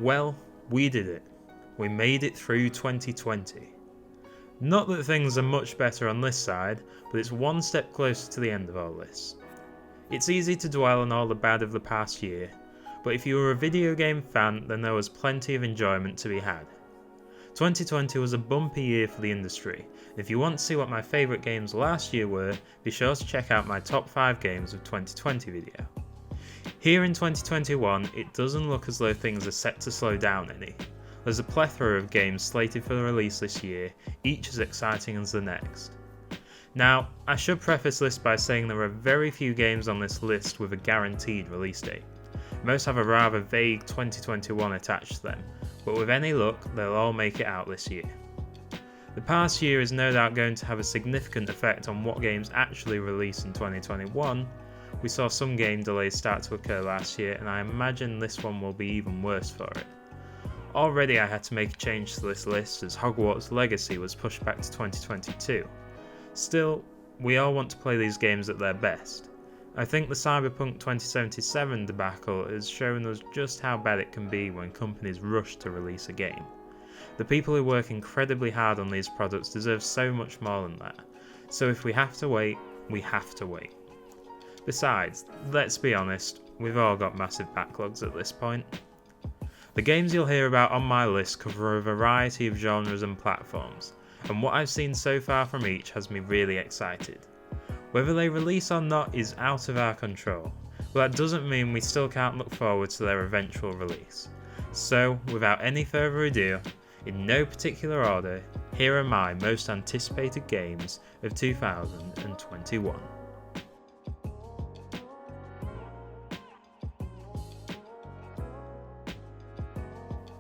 Well, we did it. We made it through 2020. Not that things are much better on this side, but it's one step closer to the end of all this. It's easy to dwell on all the bad of the past year, but if you were a video game fan, then there was plenty of enjoyment to be had. 2020 was a bumpy year for the industry. If you want to see what my favourite games last year were, be sure to check out my top 5 games of 2020 video. Here in 2021, it doesn't look as though things are set to slow down any. There's a plethora of games slated for release this year, each as exciting as the next. Now, I should preface this by saying there are very few games on this list with a guaranteed release date. Most have a rather vague 2021 attached to them, but with any luck, they'll all make it out this year. The past year is no doubt going to have a significant effect on what games actually release in 2021. We saw some game delays start to occur last year, and I imagine this one will be even worse for it. Already I had to make a change to this list as Hogwarts Legacy was pushed back to 2022. Still, we all want to play these games at their best. I think the Cyberpunk 2077 debacle has shown us just how bad it can be when companies rush to release a game. The people who work incredibly hard on these products deserve so much more than that, so if we have to wait, we have to wait. Besides, let's be honest, we've all got massive backlogs at this point. The games you'll hear about on my list cover a variety of genres and platforms, and what I've seen so far from each has me really excited. Whether they release or not is out of our control, but that doesn't mean we still can't look forward to their eventual release. So, without any further ado, in no particular order, here are my most anticipated games of 2021.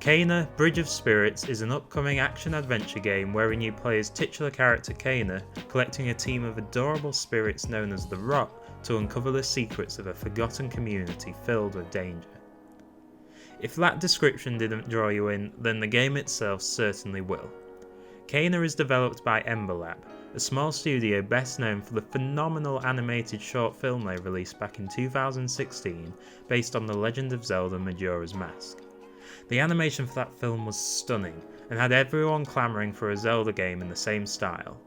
Kane, Bridge of Spirits is an upcoming action-adventure game wherein you play as titular character Kane, collecting a team of adorable spirits known as the Rot to uncover the secrets of a forgotten community filled with danger. If that description didn't draw you in, then the game itself certainly will. Kane is developed by Everwild, a small studio best known for the phenomenal animated short film they released back in 2016 based on The Legend of Zelda Majora's Mask. The animation for that film was stunning and had everyone clamouring for a Zelda game in the same style.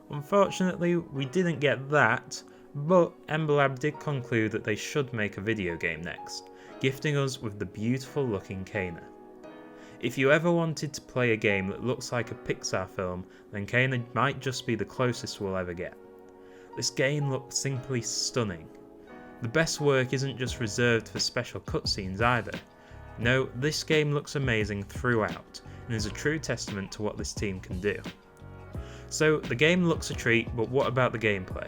Unfortunately, we didn't get that, but Ember Lab did conclude that they should make a video game next, gifting us with the beautiful looking Kane. If you ever wanted to play a game that looks like a Pixar film, then Kane might just be the closest we'll ever get. This game looks simply stunning. The best work isn't just reserved for special cutscenes either. No, this game looks amazing throughout, and is a true testament to what this team can do. So, the game looks a treat, but what about the gameplay?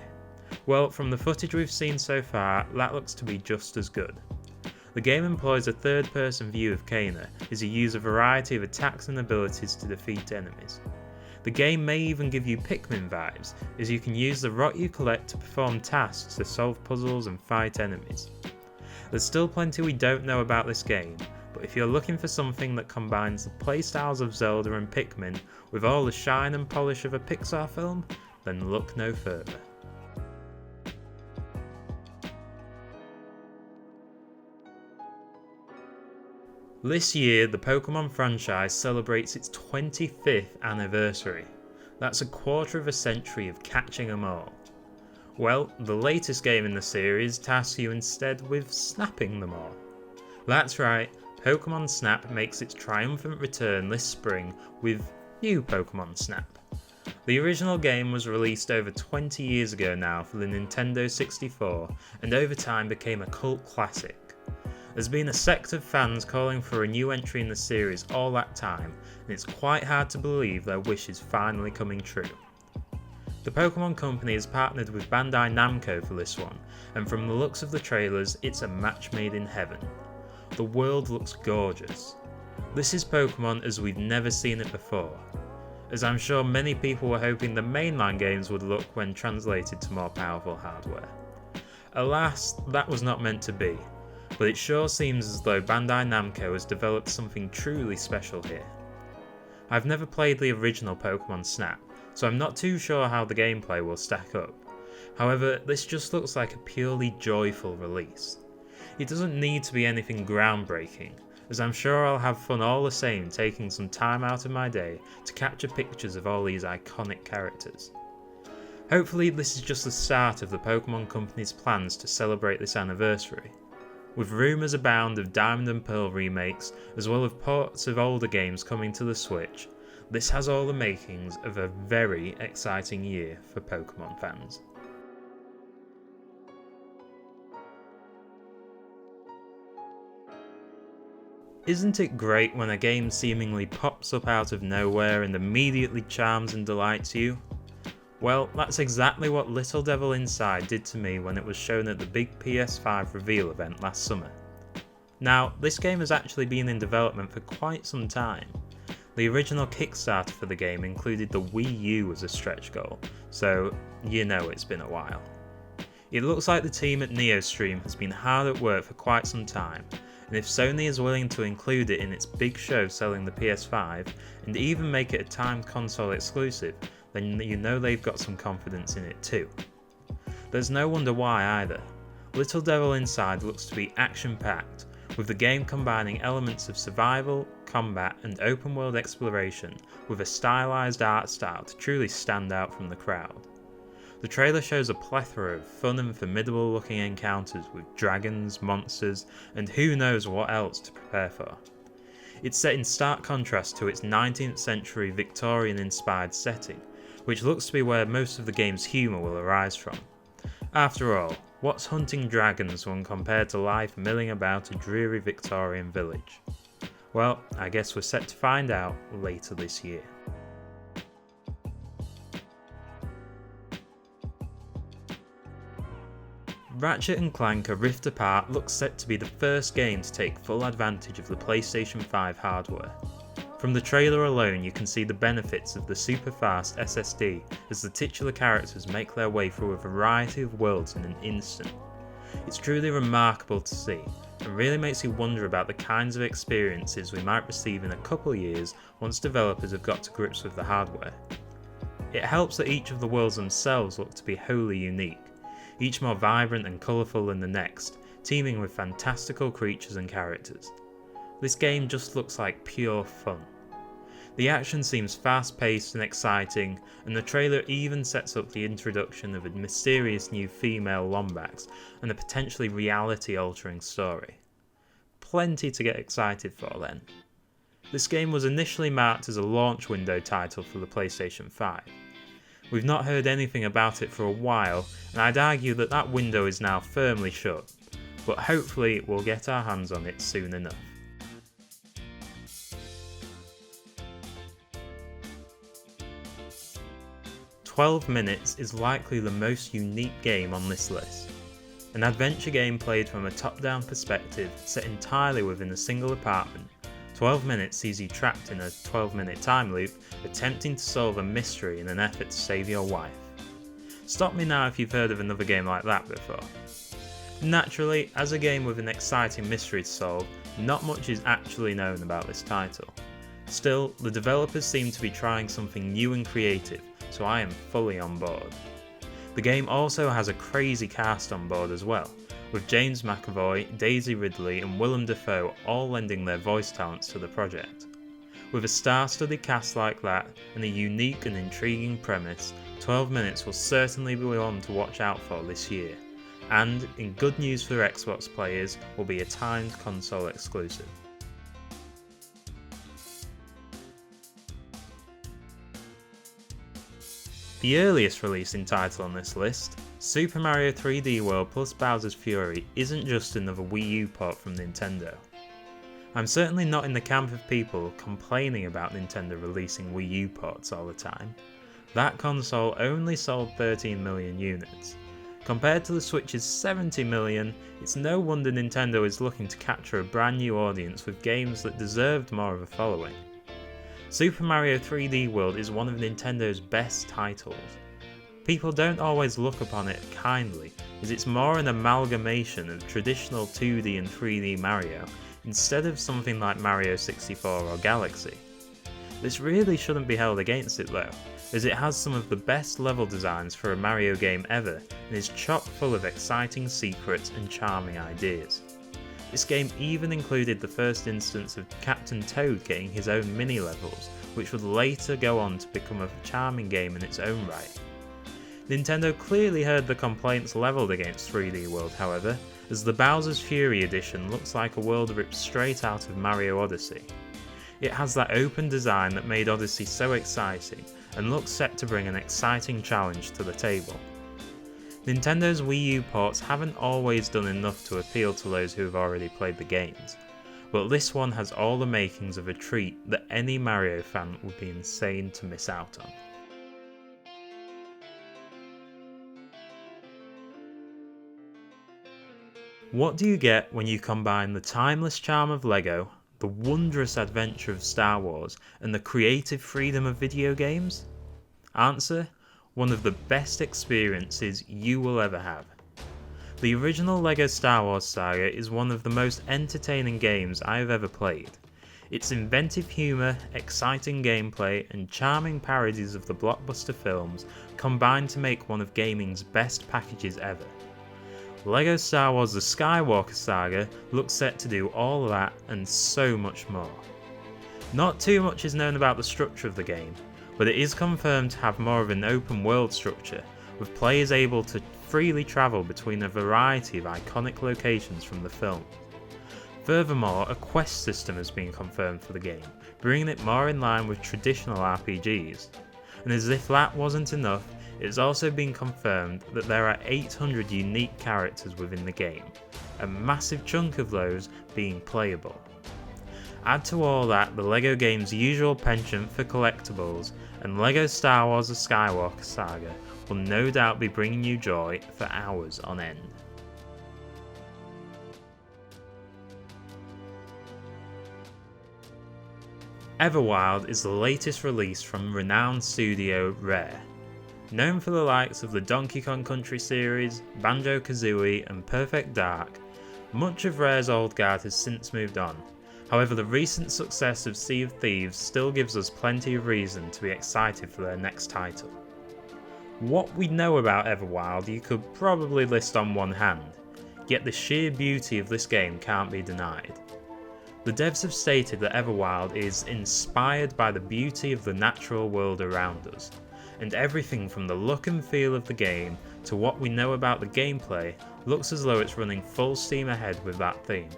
Well, from the footage we've seen so far, that looks to be just as good. The game employs a third-person view of Kane, as you use a variety of attacks and abilities to defeat enemies. The game may even give you Pikmin vibes, as you can use the rot you collect to perform tasks to solve puzzles and fight enemies. There's still plenty we don't know about this game, but if you're looking for something that combines the playstyles of Zelda and Pikmin with all the shine and polish of a Pixar film, then look no further. This year, the Pokemon franchise celebrates its 25th anniversary. That's a quarter of a century of catching them all. Well, the latest game in the series tasks you instead with snapping them all. That's right, Pokemon Snap makes its triumphant return this spring with new Pokemon Snap. The original game was released over 20 years ago now for the Nintendo 64 and over time became a cult classic. There's been a sect of fans calling for a new entry in the series all that time, and it's quite hard to believe their wish is finally coming true. The Pokemon Company has partnered with Bandai Namco for this one, and from the looks of the trailers, it's a match made in heaven. The world looks gorgeous. This is Pokemon as we've never seen it before, as I'm sure many people were hoping the mainline games would look when translated to more powerful hardware. Alas, that was not meant to be, but it sure seems as though Bandai Namco has developed something truly special here. I've never played the original Pokemon Snap, so I'm not too sure how the gameplay will stack up. However, this just looks like a purely joyful release. It doesn't need to be anything groundbreaking, as I'm sure I'll have fun all the same taking some time out of my day to capture pictures of all these iconic characters. Hopefully this is just the start of the Pokemon Company's plans to celebrate this anniversary. With rumours abound of Diamond and Pearl remakes, as well as ports of older games coming to the Switch, this has all the makings of a very exciting year for Pokemon fans. Isn't it great when a game seemingly pops up out of nowhere and immediately charms and delights you? Well, that's exactly what Little Devil Inside did to me when it was shown at the big PS5 reveal event last summer. Now, this game has actually been in development for quite some time. The original Kickstarter for the game included the Wii U as a stretch goal, so you know it's been a while. It looks like the team at NeoStream has been hard at work for quite some time, and if Sony is willing to include it in its big show selling the PS5, and even make it a timed console exclusive, then you know they've got some confidence in it too. There's no wonder why either. Little Devil Inside looks to be action-packed, with the game combining elements of survival, combat and open world exploration with a stylised art style to truly stand out from the crowd. The trailer shows a plethora of fun and formidable looking encounters with dragons, monsters and who knows what else to prepare for. It's set in stark contrast to its 19th century Victorian inspired setting, which looks to be where most of the game's humour will arise from. After all, what's hunting dragons when compared to life milling about a dreary Victorian village? Well, I guess we're set to find out later this year. Ratchet and Clank: A Rift Apart looks set to be the first game to take full advantage of the PlayStation 5 hardware. From the trailer alone you can see the benefits of the super fast SSD as the titular characters make their way through a variety of worlds in an instant. It's truly remarkable to see, and really makes you wonder about the kinds of experiences we might receive in a couple years once developers have got to grips with the hardware. It helps that each of the worlds themselves look to be wholly unique, each more vibrant and colourful than the next, teeming with fantastical creatures and characters. This game just looks like pure fun. The action seems fast-paced and exciting, and the trailer even sets up the introduction of a mysterious new female Lombax and a potentially reality-altering story. Plenty to get excited for then. This game was initially marked as a launch window title for the PlayStation 5. We've not heard anything about it for a while, and I'd argue that that window is now firmly shut, but hopefully we'll get our hands on it soon enough. "12 Minutes" is likely the most unique game on this list. An adventure game played from a top-down perspective set entirely within a single apartment, 12 Minutes sees you trapped in a 12-minute time loop attempting to solve a mystery in an effort to save your wife. Stop me now if you've heard of another game like that before. Naturally, as a game with an exciting mystery to solve, not much is actually known about this title. Still, the developers seem to be trying something new and creative, so I am fully on board. The game also has a crazy cast on board as well, with James McAvoy, Daisy Ridley and Willem Dafoe all lending their voice talents to the project. With a star-studded cast like that and a unique and intriguing premise, 12 Minutes will certainly be one to watch out for this year, and, in good news for Xbox players, will be a timed console exclusive. The earliest releasing title on this list, Super Mario 3D World plus Bowser's Fury, isn't just another Wii U port from Nintendo. I'm certainly not in the camp of people complaining about Nintendo releasing Wii U ports all the time. That console only sold 13 million units. Compared to the Switch's 70 million, it's no wonder Nintendo is looking to capture a brand new audience with games that deserved more of a following. Super Mario 3D World is one of Nintendo's best titles. People don't always look upon it kindly, as it's more an amalgamation of traditional 2D and 3D Mario, instead of something like Mario 64 or Galaxy. This really shouldn't be held against it though, as it has some of the best level designs for a Mario game ever, and is chock full of exciting secrets and charming ideas. This game even included the first instance of Captain Toad getting his own mini-levels, which would later go on to become a charming game in its own right. Nintendo clearly heard the complaints levelled against 3D World, however, as the Bowser's Fury edition looks like a world ripped straight out of Mario Odyssey. It has that open design that made Odyssey so exciting, and looks set to bring an exciting challenge to the table. Nintendo's Wii U ports haven't always done enough to appeal to those who have already played the games, but this one has all the makings of a treat that any Mario fan would be insane to miss out on. What do you get when you combine the timeless charm of LEGO, the wondrous adventure of Star Wars, and the creative freedom of video games? Answer: one of the best experiences you will ever have. The original LEGO Star Wars Saga is one of the most entertaining games I have ever played. Its inventive humour, exciting gameplay, and charming parodies of the blockbuster films combine to make one of gaming's best packages ever. LEGO Star Wars The Skywalker Saga looks set to do all that and so much more. Not too much is known about the structure of the game, but it is confirmed to have more of an open world structure, with players able to freely travel between a variety of iconic locations from the film. Furthermore, a quest system has been confirmed for the game, bringing it more in line with traditional RPGs. And as if that wasn't enough, it has also been confirmed that there are 800 unique characters within the game, a massive chunk of those being playable. Add to all that the LEGO game's usual penchant for collectibles, and LEGO Star Wars The Skywalker Saga will no doubt be bringing you joy for hours on end. Everwild is the latest release from renowned studio Rare. Known for the likes of the Donkey Kong Country series, Banjo-Kazooie and Perfect Dark, much of Rare's old guard has since moved on. However, the recent success of Sea of Thieves still gives us plenty of reason to be excited for their next title. What we know about Everwild you could probably list on one hand, yet the sheer beauty of this game can't be denied. The devs have stated that Everwild is inspired by the beauty of the natural world around us, and everything from the look and feel of the game to what we know about the gameplay looks as though it's running full steam ahead with that theme.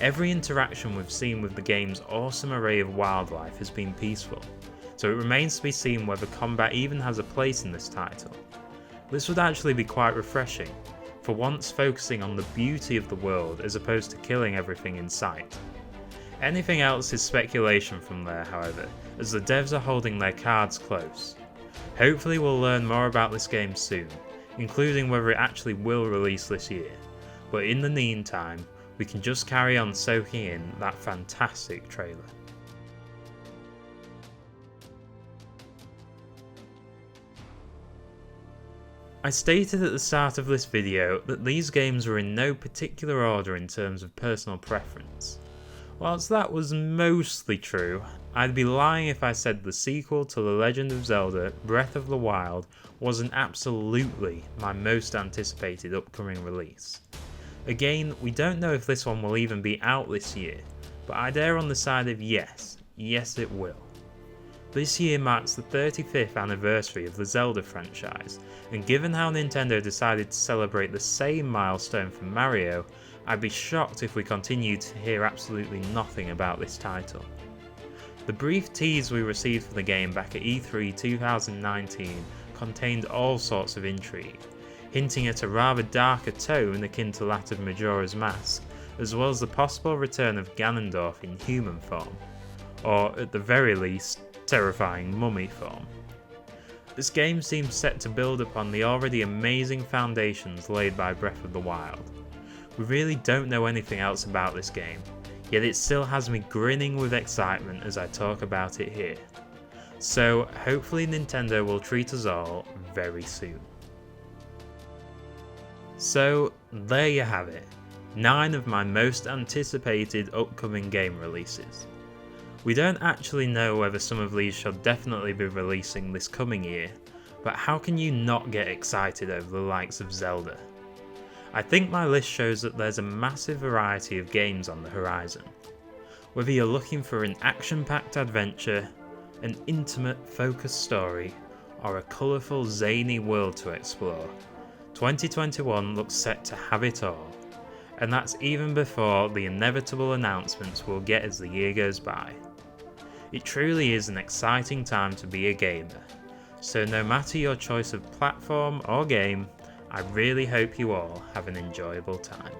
Every interaction we've seen with the game's awesome array of wildlife has been peaceful, so it remains to be seen whether combat even has a place in this title. This would actually be quite refreshing, for once focusing on the beauty of the world as opposed to killing everything in sight. Anything else is speculation from there, however, as the devs are holding their cards close. Hopefully we'll learn more about this game soon, including whether it actually will release this year, but in the meantime, we can just carry on soaking in that fantastic trailer. I stated at the start of this video that these games were in no particular order in terms of personal preference. Whilst that was mostly true, I'd be lying if I said the sequel to The Legend of Zelda Breath of the Wild wasn't absolutely my most anticipated upcoming release. Again, we don't know if this one will even be out this year, but I'd err on the side of yes it will. This year marks the 35th anniversary of the Zelda franchise, and given how Nintendo decided to celebrate the same milestone for Mario, I'd be shocked if we continued to hear absolutely nothing about this title. The brief tease we received for the game back at E3 2019 contained all sorts of intrigue, hinting at a rather darker tone akin to that of Majora's Mask, as well as the possible return of Ganondorf in human form, or at the very least, terrifying mummy form. This game seems set to build upon the already amazing foundations laid by Breath of the Wild. We really don't know anything else about this game, yet it still has me grinning with excitement as I talk about it here. So hopefully Nintendo will treat us all very soon. So there you have it, 9 of my most anticipated upcoming game releases. We don't actually know whether some of these shall definitely be releasing this coming year, but how can you not get excited over the likes of Zelda? I think my list shows that there's a massive variety of games on the horizon. Whether you're looking for an action-packed adventure, an intimate, focused story, or a colourful, zany world to explore, 2021 looks set to have it all. And that's even before the inevitable announcements we'll get as the year goes by. It truly is an exciting time to be a gamer, so no matter your choice of platform or game, I really hope you all have an enjoyable time.